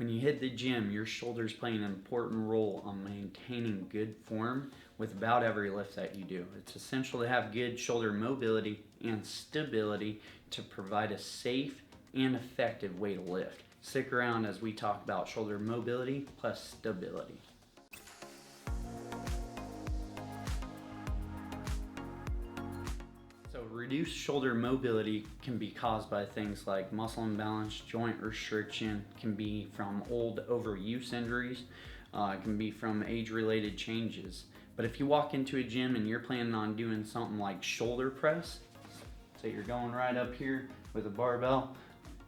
When you hit the gym, your shoulders play an important role on maintaining good form with about every lift that you do. It's essential to have good shoulder mobility and stability to provide a safe and effective way to lift. Stick around as we talk about shoulder mobility plus stability. So reduced shoulder mobility can be caused by things like muscle imbalance, joint restriction, can be from old overuse injuries, can be from age-related changes. But if you walk into a gym and you're planning on doing something like shoulder press, say you're going right up here with a barbell,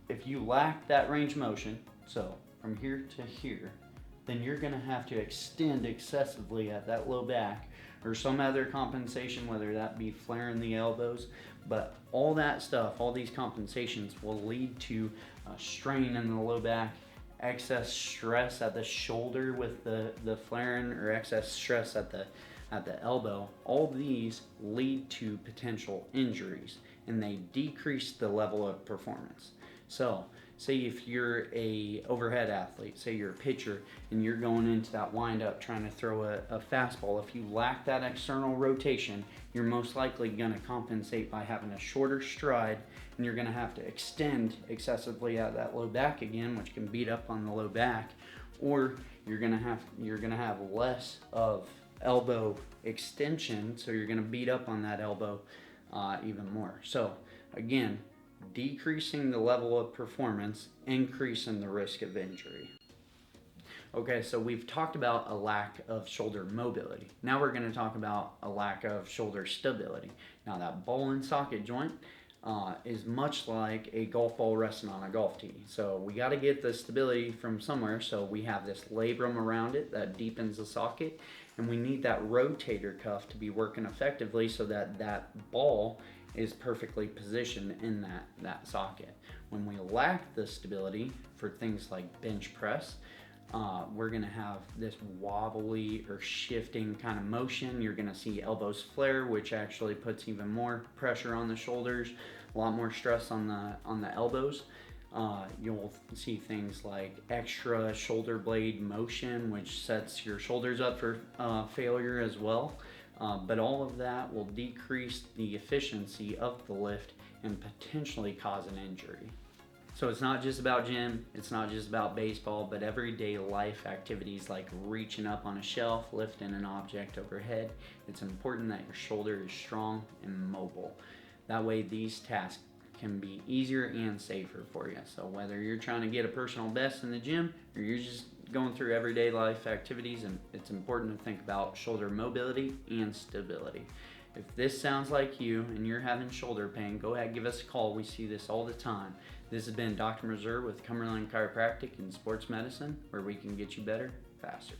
if you lack that range of motion, so from here to here, then you're gonna have to extend excessively at that low back or some other compensation, whether that be flaring the elbows. But all that stuff, all these compensations will lead to strain in the low back, excess stress at the shoulder with the flaring, or excess stress at the elbow. All these lead to potential injuries and they decrease the level of performance. So say if you're a overhead athlete, say you're a pitcher and you're going into that windup trying to throw a fastball, if you lack that external rotation, you're most likely going to compensate by having a shorter stride, and you're going to have to extend excessively at that low back again, which can beat up on the low back, or you're going to have less of elbow extension, so you're going to beat up on that elbow even more. So again, decreasing the level of performance, increasing the risk of injury. Okay, so we've talked about a lack of shoulder mobility. Now we're going to talk about a lack of shoulder stability. Now that ball and socket joint is much like a golf ball resting on a golf tee. So we got to get the stability from somewhere. So we have this labrum around it that deepens the socket, and we need that rotator cuff to be working effectively so that that ball is perfectly positioned in that socket. When we lack the stability for things like bench press, we're gonna have this wobbly or shifting kind of motion. You're gonna see elbows flare, which actually puts even more pressure on the shoulders, a lot more stress on the elbows. You'll see things like extra shoulder blade motion, which sets your shoulders up for failure as well. But all of that will decrease the efficiency of the lift and potentially cause an injury. So it's not just about gym, it's not just about baseball, but everyday life activities like reaching up on a shelf, lifting an object overhead. It's important that your shoulder is strong and mobile. That way these tasks can be easier and safer for you. So whether you're trying to get a personal best in the gym or you're just going through everyday life activities, and it's important to think about shoulder mobility and stability. If this sounds like you and you're having shoulder pain, go ahead, give us a call. We see this all the time. This has been Dr. Mazour with Cumberland Chiropractic and Sports Medicine, where we can get you better, faster.